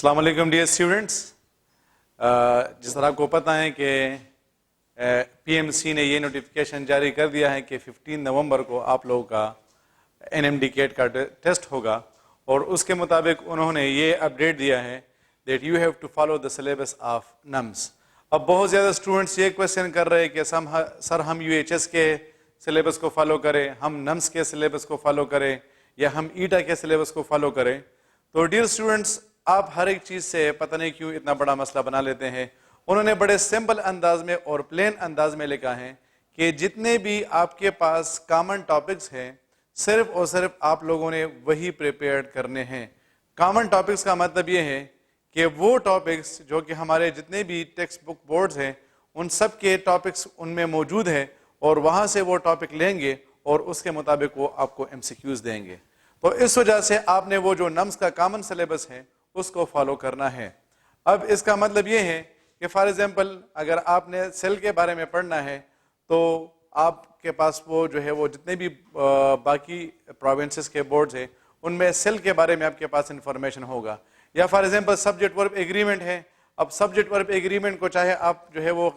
السلام علیکم dear students. جس طرح آپ کو پتہ ہے کہ پی ایم سی نے یہ نوٹیفیکیشن جاری کر دیا ہے کہ 15 نومبر کو آپ لوگوں کا این ایم ڈی کیٹ کا ٹیسٹ ہوگا، اور اس کے مطابق انہوں نے یہ اپڈیٹ دیا ہے that you have to follow the syllabus of NIMS. اب بہت زیادہ اسٹوڈنٹس یہ کویشچن کر رہے ہیں کہ سر ہم یو ایچ ایس کے سلیبس کو فالو کریں، ہم نمس کے سلیبس کو فالو کریں، یا ہم ایٹا کے سلیبس کو فالو کریں. تو ڈیئر اسٹوڈنٹس، آپ ہر ایک چیز سے پتہ نہیں کیوں اتنا بڑا مسئلہ بنا لیتے ہیں. انہوں نے بڑے سمپل انداز میں اور پلین انداز میں لکھا ہے کہ جتنے بھی آپ کے پاس کامن ٹاپکس ہیں صرف اور صرف آپ لوگوں نے وہی پریپیئر کرنے ہیں. کامن ٹاپکس کا مطلب یہ ہے کہ وہ ٹاپکس جو کہ ہمارے جتنے بھی ٹیکسٹ بک بورڈز ہیں ان سب کے ٹاپکس ان میں موجود ہیں، اور وہاں سے وہ ٹاپک لیں گے اور اس کے مطابق وہ آپ کو ایم سی کیوز دیں گے. تو اس وجہ سے آپ نے وہ جو نمس کا کامن سلیبس ہے اس کو فالو کرنا ہے. اب اس کا مطلب یہ ہے کہ فار ایگزامپل اگر آپ نے سیل کے بارے میں پڑھنا ہے تو آپ کے پاس وہ جو ہے وہ جتنے بھی باقی پروونسز کے بورڈز ہیں ان میں سیل کے بارے میں آپ کے پاس انفارمیشن ہوگا. یا فار ایگزامپل سبجیکٹ ورب ایگریمنٹ ہے. اب سبجیکٹ ورب ایگریمنٹ کو چاہے آپ جو ہے وہ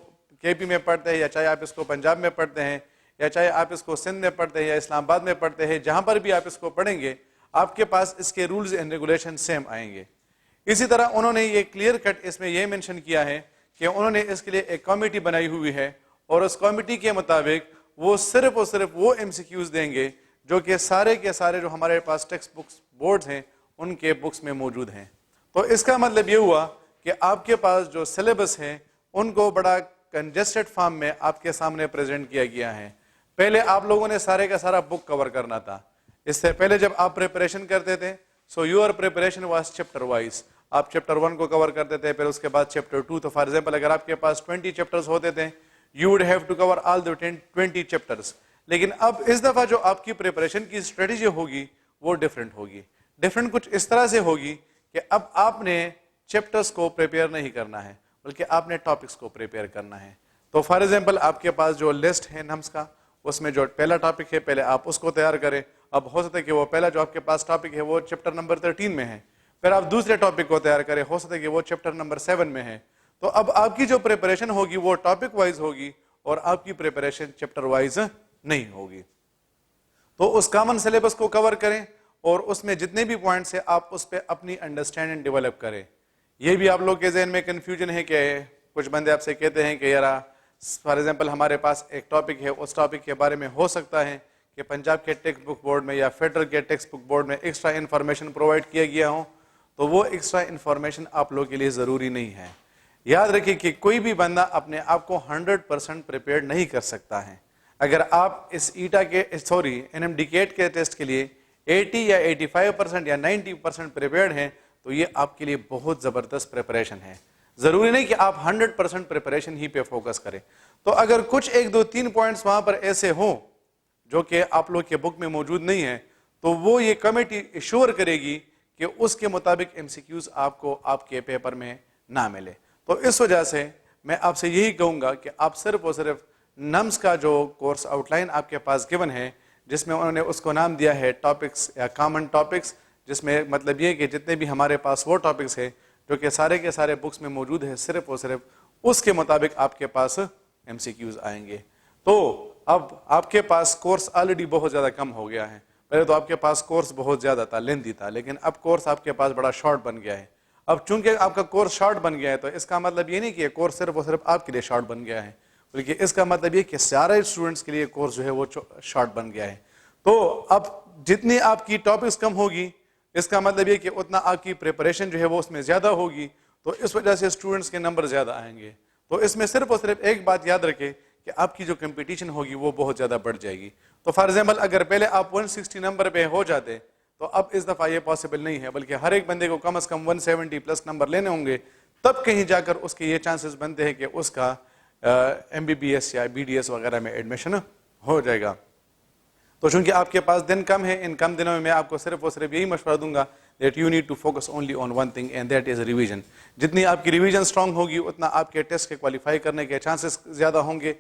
کے پی میں پڑھتے ہیں، یا چاہے آپ اس کو پنجاب میں پڑھتے ہیں، یا چاہے آپ اس کو سندھ میں پڑھتے ہیں یا اسلام آباد میں پڑھتے ہیں، جہاں پر بھی آپ اس کو پڑھیں گے آپ کے پاس اس کے رولز اینڈ ریگولیشن سیم آئیں گے. اسی طرح انہوں نے یہ کلیئر کٹ اس میں یہ مینشن کیا ہے کہ انہوں نے اس کے لیے ایک کمیٹی بنائی ہوئی ہے، اور اس کمیٹی کے مطابق وہ صرف اور صرف وہ ایم سی کیوز دیں گے جو کہ سارے کے سارے جو ہمارے پاس ٹیکسٹ بکس بورڈز ہیں ان کے بکس میں موجود ہیں. تو اس کا مطلب یہ ہوا کہ آپ کے پاس جو سلیبس ہیں ان کو بڑا کنجسٹڈ فارم میں آپ کے سامنے پریزنٹ کیا گیا ہے. پہلے آپ لوگوں نے سارے کا سارا بک کور کرنا تھا. اس سے پہلے جب آپ پریپریشن کرتے تھے so your preparation was chapter wise. آپ چیپٹر 1 کو کور کرتے تھے، پھر اس کے بعد چیپٹر 2. تو فار ایگزامپل اگر آپ کے پاس 20 چیپٹرز ہوتے تھے you would have to cover all the 20 chapters. لیکن اب اس دفعہ جو آپ کی پریپریشن کی اسٹریٹجی ہوگی وہ ڈفرینٹ ہوگی. ڈفرینٹ کچھ اس طرح سے ہوگی کہ اب آپ نے چیپٹرز کو پریپیئر نہیں کرنا ہے بلکہ آپ نے ٹاپکس کو پریپیئر کرنا ہے. تو فار ایگزامپل آپ کے پاس جو لسٹ ہے نمس کا اس میں جو پہلا ٹاپک ہے پہلے آپ اس کو تیار کریں. اب ہو سکتا ہے کہ وہ پہلا جو آپ کے پاس ٹاپک ہے وہ چیپٹر نمبر 13 میں ہے، پھر آپ دوسرے ٹاپک کو تیار کریں، ہو سکتا ہے کہ وہ چیپٹر نمبر 7 میں ہے. تو اب آپ کی جو پریپریشن ہوگی وہ ٹاپک وائز ہوگی اور آپ کی پریپریشن چیپٹر وائز نہیں ہوگی. تو اس کامن سلیبس کو کور کریں اور اس میں جتنے بھی پوائنٹس ہیں آپ اس پہ اپنی انڈرسٹینڈنگ ڈیولپ کریں. یہ بھی آپ لوگ کے ذہن میں کنفیوژن ہے کہ کچھ بندے آپ سے کہتے ہیں کہ یار فار ایگزامپل ہمارے پاس ایک ٹاپک ہے، اس ٹاپک کے بارے میں ہو سکتا ہے کہ پنجاب کے ٹیکسٹ بک بورڈ میں یا فیڈرل کے ٹیکسٹ بک بورڈ میں ایکسٹرا انفارمیشن پرووائڈ کیا گیا ہو، تو وہ ایکسٹرا انفارمیشن آپ لوگوں کے لیے ضروری نہیں ہے. یاد رکھیے کہ کوئی بھی بندہ اپنے آپ کو 100% پریپیئر نہیں کر سکتا ہے. اگر آپ اس ایٹا کے این ایم ڈی کیٹ کے ٹیسٹ کے لیے 80 یا 85% یا 90% پریپیئرڈ ہیں تو یہ آپ کے لیے بہت زبردست پریپریشن ہے. ضروری نہیں کہ آپ 100% پریپریشن ہی پہ فوکس کریں. تو اگر کچھ 1 2 3 پوائنٹس وہاں پر ایسے ہوں جو کہ آپ لوگ کے بک میں موجود نہیں ہیں تو وہ یہ کمیٹی ایشور کرے گی کہ اس کے مطابق ایم سی کیوز آپ کو آپ کے پیپر میں نہ ملے. تو اس وجہ سے میں آپ سے یہی کہوں گا کہ آپ صرف اور صرف نمس کا جو کورس آؤٹ لائن آپ کے پاس گیون ہے جس میں انہوں نے اس کو نام دیا ہے ٹاپکس یا کامن ٹاپکس، جس میں مطلب یہ کہ جتنے بھی ہمارے پاس وہ ٹاپکس ہیں جو کہ سارے کے سارے بکس میں موجود ہے صرف اور صرف اس کے مطابق آپ کے پاس ایم سی کیوز آئیں گے. تو اب آپ کے پاس کورس آلریڈی بہت زیادہ کم ہو گیا ہے. پہلے تو آپ کے پاس کورس بہت زیادہ تھا، لیندی تھا، لیکن اب کورس آپ کے پاس بڑا شارٹ بن گیا ہے. اب چونکہ آپ کا کورس شارٹ بن گیا ہے تو اس کا مطلب یہ نہیں کہ کورس صرف اور صرف آپ کے لیے شارٹ بن گیا ہے، بلکہ اس کا مطلب یہ کہ سارے اسٹوڈنٹس کے لیے کورس جو ہے وہ شارٹ بن گیا ہے. تو اب جتنی آپ کی ٹاپکس کم ہوگی اس کا مطلب یہ کہ اتنا آپ کی پریپریشن جو ہے وہ اس میں زیادہ ہوگی، تو اس وجہ سے اسٹوڈنٹس کے نمبر زیادہ آئیں گے. تو اس میں صرف اور صرف ایک بات یاد رکھیں کہ آپ کی جو کمپٹیشن ہوگی وہ بہت زیادہ بڑھ جائے گی. تو فار ایگزامپل اگر پہلے آپ 160 نمبر پہ ہو جاتے تو اب اس دفعہ یہ پاسبل نہیں ہے، بلکہ ہر ایک بندے کو کم از کم 170 پلس نمبر لینے ہوں گے، تب کہیں جا کر اس کے یہ چانسز بنتے ہیں کہ اس کا ایم بی بی ایس یا بی ڈی ایس وغیرہ میں ایڈمیشن ہو جائے گا. تو چونکہ آپ کے پاس دن کم ہے، ان کم دنوں میں آپ کو صرف اور صرف یہی مشورہ دوں گا that you need to focus only on one thing and that is revision. جتنی آپ کی ریویژن اسٹرانگ ہوگی اتنا آپ کے ٹیسٹ کے کوالیفائی کرنے کے چانسز زیادہ ہوں گے.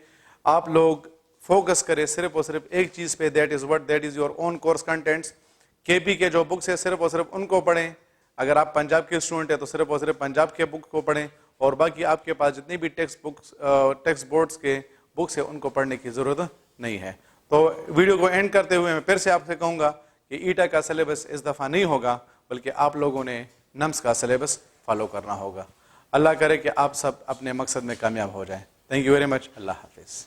آپ لوگ فوکس کریں صرف اور صرف ایک چیز پہ، that is your own course contents. کے پی کے جو بکس ہے صرف اور صرف ان کو پڑھیں. اگر آپ پنجاب کے اسٹوڈنٹ ہیں تو صرف اور صرف پنجاب کے بک کو پڑھیں, اور باقی آپ کے پاس جتنی بھی ٹیکسٹ بورڈز کے بکس ہیں ان کو پڑھنے کی ضرورت نہیں ہے. تو ویڈیو کو اینڈ کرتے ہوئے میں پھر سے آپ سے کہوں گا کہ ایٹا کا سلیبس اس دفعہ نہیں ہوگا, بلکہ آپ لوگوں نے نمس کا سلیبس فالو کرنا ہوگا. اللہ کرے کہ آپ سب اپنے مقصد میں کامیاب ہو جائیں. Thank you very much. اللہ حافظ.